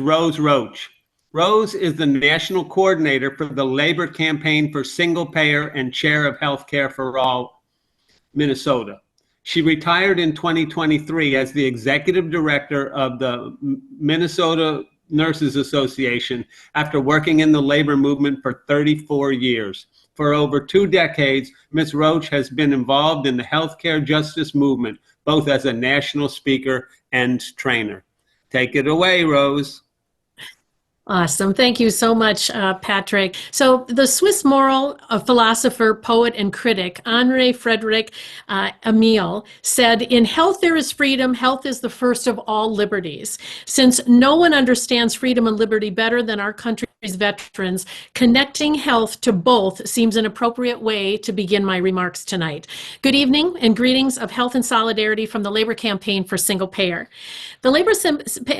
Rose Roach. Rose is the national coordinator for the Labor Campaign for Single Payer and chair of Healthcare for All, Minnesota. She retired in 2023 as the executive director of the Minnesota Nurses Association after working in the labor movement for 34 years. For over 2 decades, Ms. Roach has been involved in the healthcare justice movement, both as a national speaker and trainer. Take it away, Rose. Awesome. Thank you so much, Patrick. So the Swiss moral philosopher, poet, and critic, Henri Frederick Emile, said, "In health there is freedom. Health is the first of all liberties." Since no one understands freedom and liberty better than our country's veterans, connecting health to both seems an appropriate way to begin my remarks tonight. Good evening and greetings of health and solidarity from the Labor Campaign for Single Payer. The Labor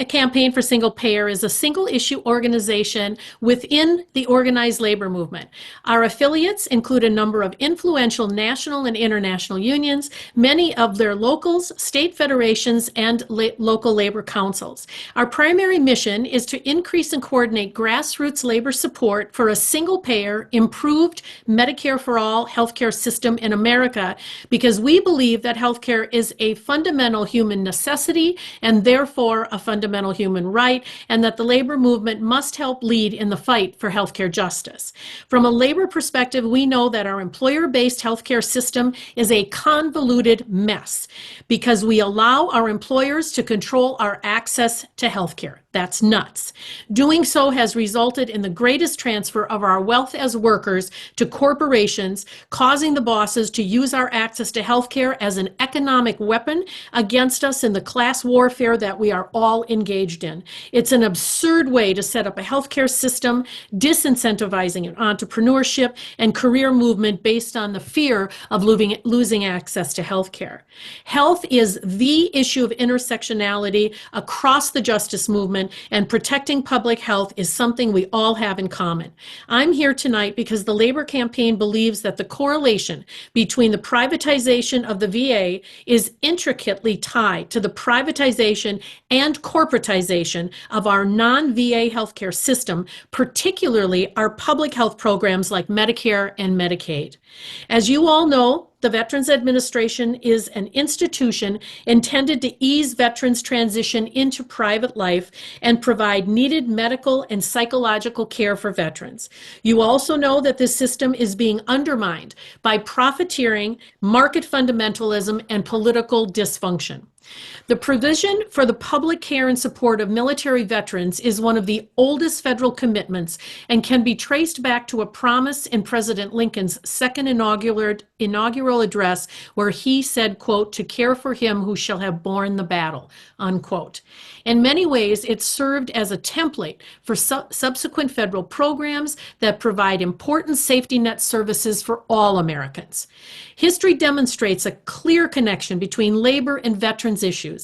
Campaign for Single Payer is a single-issue organization within the organized labor movement. Our affiliates include a number of influential national and international unions, many of their locals, state federations, and local labor councils. Our primary mission is to increase and coordinate grassroots labor support for a single-payer, improved Medicare for all healthcare system in America, because we believe that healthcare is a fundamental human necessity and therefore a fundamental human right, and that the labor movement must help lead in the fight for healthcare justice. From a labor perspective, we know that our employer-based healthcare system is a convoluted mess because we allow our employers to control our access to healthcare. That's nuts. Doing so has resulted in the greatest transfer of our wealth as workers to corporations, causing the bosses to use our access to healthcare as an economic weapon against us in the class warfare that we are all engaged in. It's an absurd way to set up a healthcare system, disincentivizing entrepreneurship and career movement based on the fear of losing access to healthcare. Health is the issue of intersectionality across the justice movement, and protecting public health is something we all have in common. I'm here tonight because the Labor Campaign believes that the correlation between the privatization of the VA is intricately tied to the privatization and corporatization of our non-VA healthcare system, particularly our public health programs like Medicare and Medicaid. As you all know, the Veterans Administration is an institution intended to ease veterans' transition into private life and provide needed medical and psychological care for veterans. You also know that this system is being undermined by profiteering, market fundamentalism, and political dysfunction. The provision for the public care and support of military veterans is one of the oldest federal commitments and can be traced back to a promise in President Lincoln's second inaugural address where he said, quote, "to care for him who shall have borne the battle," unquote. In many ways, it served as a template for subsequent federal programs that provide important safety net services for all Americans. History demonstrates a clear connection between labor and veterans issues.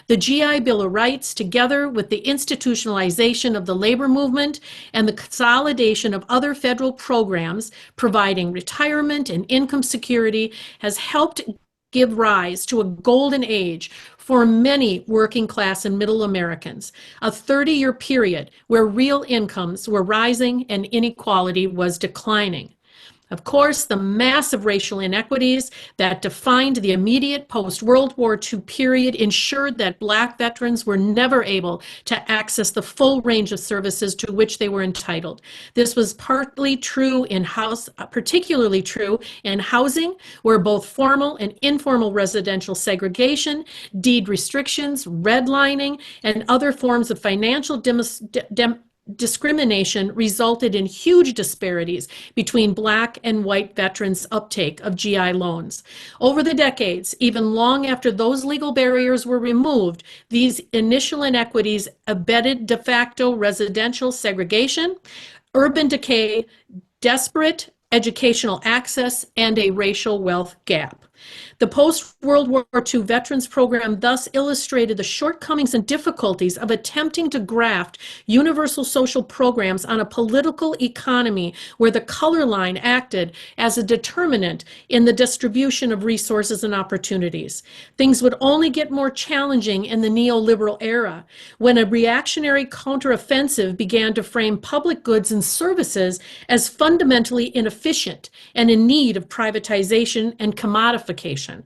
The GI Bill of Rights, together with the institutionalization of the labor movement and the consolidation of other federal programs providing retirement and income security, has helped give rise to a golden age for many working class and middle Americans, a 30-year period where real incomes were rising and inequality was declining. Of course, the massive racial inequities that defined the immediate post-World War II period ensured that Black veterans were never able to access the full range of services to which they were entitled. This was particularly true in housing, where both formal and informal residential segregation, deed restrictions, redlining, and other forms of financial discrimination resulted in huge disparities between Black and white veterans' uptake of GI loans. Over the decades, even long after those legal barriers were removed, these initial inequities abetted de facto residential segregation, urban decay, desperate educational access, and a racial wealth gap. The post-World War II Veterans Program thus illustrated the shortcomings and difficulties of attempting to graft universal social programs on a political economy where the color line acted as a determinant in the distribution of resources and opportunities. Things would only get more challenging in the neoliberal era, when a reactionary counteroffensive began to frame public goods and services as fundamentally inefficient and in need of privatization and commodification.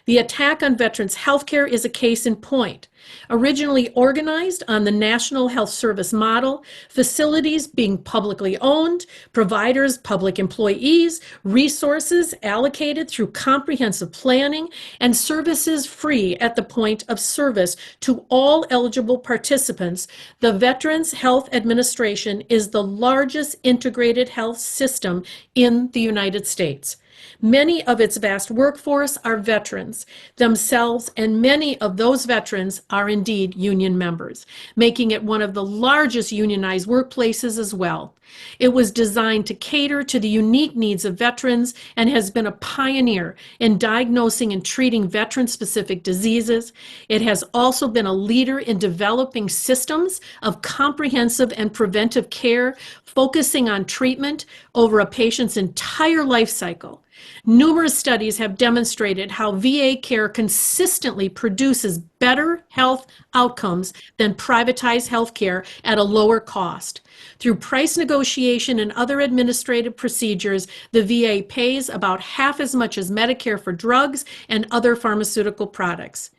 The attack on veterans' health care is a case in point. Originally organized on the National Health Service model, facilities being publicly owned, providers, public employees, resources allocated through comprehensive planning, and services free at the point of service to all eligible participants, the Veterans Health Administration is the largest integrated health system in the United States. Many of its vast workforce are veterans themselves, and many of those veterans are indeed union members, making it one of the largest unionized workplaces as well. It was designed to cater to the unique needs of veterans and has been a pioneer in diagnosing and treating veteran-specific diseases. It has also been a leader in developing systems of comprehensive and preventive care, focusing on treatment over a patient's entire life cycle. Numerous studies have demonstrated how VA care consistently produces better health outcomes than privatized health care at a lower cost. Through price negotiation and other administrative procedures, the VA pays about half as much as Medicare for drugs and other pharmaceutical products.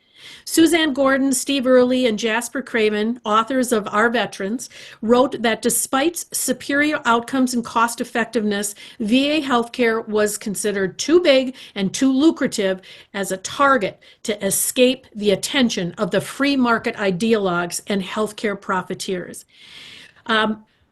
Suzanne Gordon, Steve Early, and Jasper Craven, authors of Our Veterans, wrote that despite superior outcomes and cost effectiveness, VA healthcare was considered too big and too lucrative as a target to escape the attention of the free market ideologues and healthcare profiteers.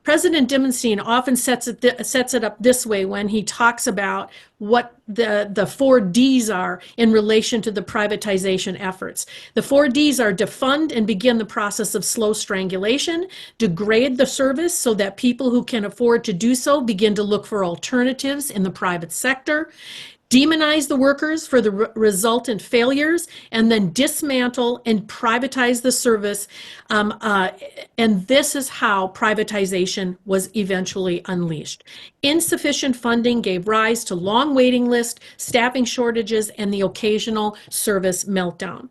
President Dimenstein often sets it up this way when he talks about what the 4 Ds are in relation to the privatization efforts. The 4 Ds are defund and begin the process of slow strangulation, degrade the service so that people who can afford to do so begin to look for alternatives in the private sector, demonize the workers for the resultant failures, and then dismantle and privatize the service. And this is how privatization was eventually unleashed. Insufficient funding gave rise to long waiting lists, staffing shortages, and the occasional service meltdown.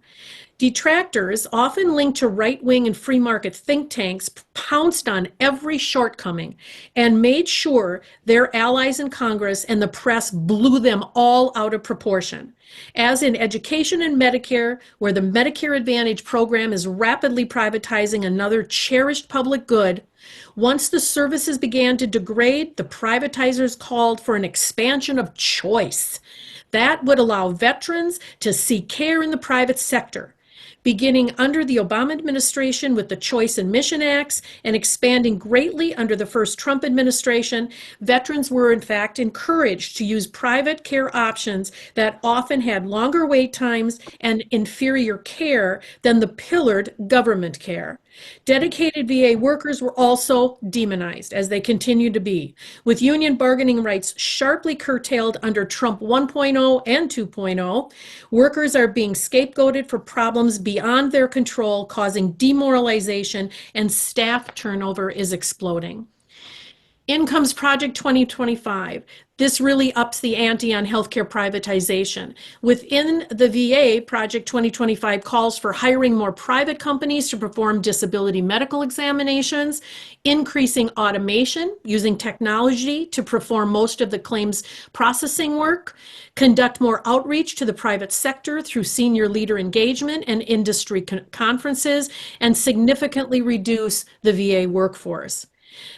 Detractors, often linked to right-wing and free market think tanks, pounced on every shortcoming and made sure their allies in Congress and the press blew them all out of proportion. As in education and Medicare, where the Medicare Advantage program is rapidly privatizing another cherished public good, once the services began to degrade, the privatizers called for an expansion of choice. That would allow veterans to seek care in the private sector. Beginning under the Obama administration with the Choice and Mission Acts and expanding greatly under the first Trump administration, veterans were in fact encouraged to use private care options that often had longer wait times and inferior care than the pillared government care. Dedicated VA workers were also demonized, as they continue to be, with union bargaining rights sharply curtailed under Trump 1.0 and 2.0. Workers are being scapegoated for problems beyond their control, causing demoralization, and staff turnover is exploding. In comes Project 2025. This really ups the ante on healthcare privatization. Within the VA, Project 2025 calls for hiring more private companies to perform disability medical examinations, increasing automation, using technology to perform most of the claims processing work, conduct more outreach to the private sector through senior leader engagement and industry conferences, and significantly reduce the VA workforce.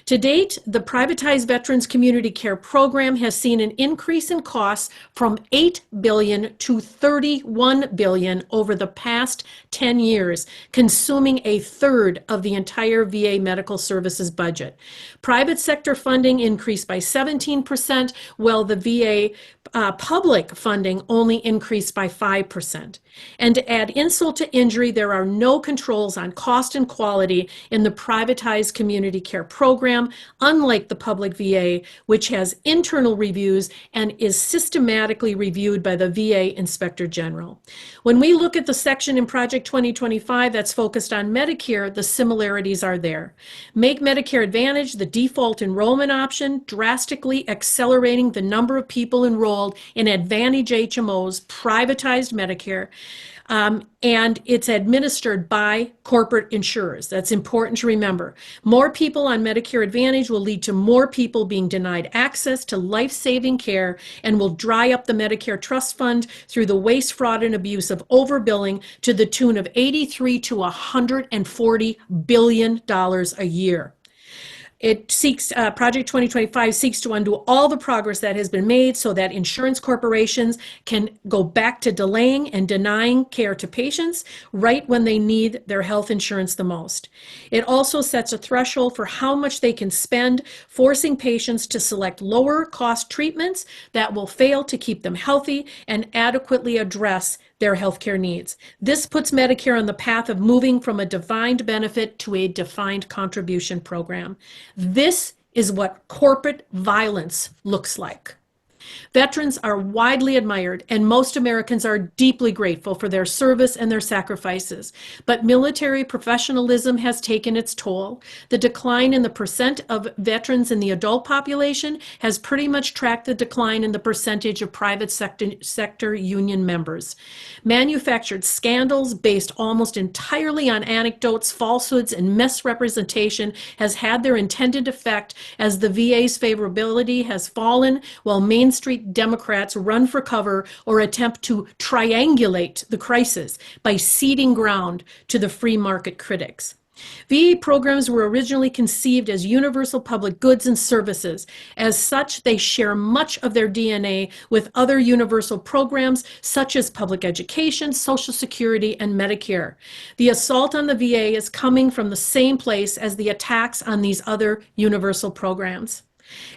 To date, the privatized Veterans Community Care Program has seen an increase in costs from $8 billion to $31 billion over the past 10 years, consuming a third of the entire VA medical services budget. Private sector funding increased by 17%, while the VA public funding only increased by 5%. And to add insult to injury, there are no controls on cost and quality in the privatized community care program, unlike the public VA, which has internal reviews and is systematically reviewed by the VA Inspector General. When we look at the section in Project 2025 that's focused on Medicare, the similarities are there. Make Medicare Advantage the default enrollment option, drastically accelerating the number of people enrolled in Advantage HMOs, privatized Medicare, and it's administered by corporate insurers. That's important to remember. More people on Medicare Advantage will lead to more people being denied access to life-saving care and will dry up the Medicare Trust Fund through the waste, fraud, and abuse of overbilling to the tune of $83 to $140 billion a year. It seeks, Project 2025 seeks to undo all the progress that has been made so that insurance corporations can go back to delaying and denying care to patients right when they need their health insurance the most. It also sets a threshold for how much they can spend, forcing patients to select lower cost treatments that will fail to keep them healthy and adequately address their healthcare needs. This puts Medicare on the path of moving from a defined benefit to a defined contribution program. This is what corporate violence looks like. Veterans are widely admired, and most Americans are deeply grateful for their service and their sacrifices. But military professionalism has taken its toll. The decline in the percent of veterans in the adult population has pretty much tracked the decline in the percentage of private sector union members. Manufactured scandals based almost entirely on anecdotes, falsehoods, and misrepresentation has had their intended effect as the VA's favorability has fallen while Main Street Democrats run for cover or attempt to triangulate the crisis by ceding ground to the free market critics. VA programs were originally conceived as universal public goods and services. As such, they share much of their DNA with other universal programs such as public education, Social Security, and Medicare. The assault on the VA is coming from the same place as the attacks on these other universal programs.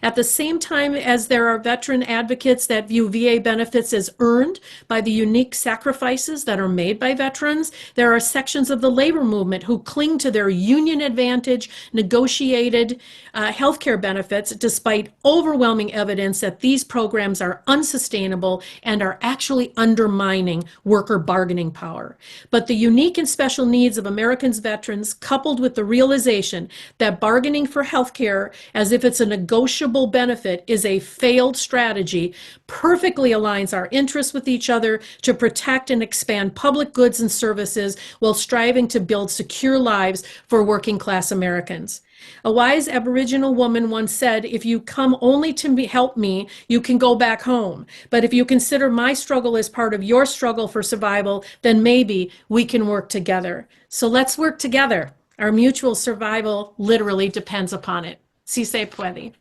At the same time as there are veteran advocates that view VA benefits as earned by the unique sacrifices that are made by veterans, there are sections of the labor movement who cling to their union advantage, negotiated healthcare benefits, despite overwhelming evidence that these programs are unsustainable and are actually undermining worker bargaining power. But the unique and special needs of Americans' veterans, coupled with the realization that bargaining for healthcare as if it's a negotiable benefit is a failed strategy, perfectly aligns our interests with each other to protect and expand public goods and services while striving to build secure lives for working class Americans. A wise Aboriginal woman once said, "If you come only to help me, you can go back home. But if you consider my struggle as part of your struggle for survival, then maybe we can work together." So let's work together. Our mutual survival literally depends upon it. Si se puede.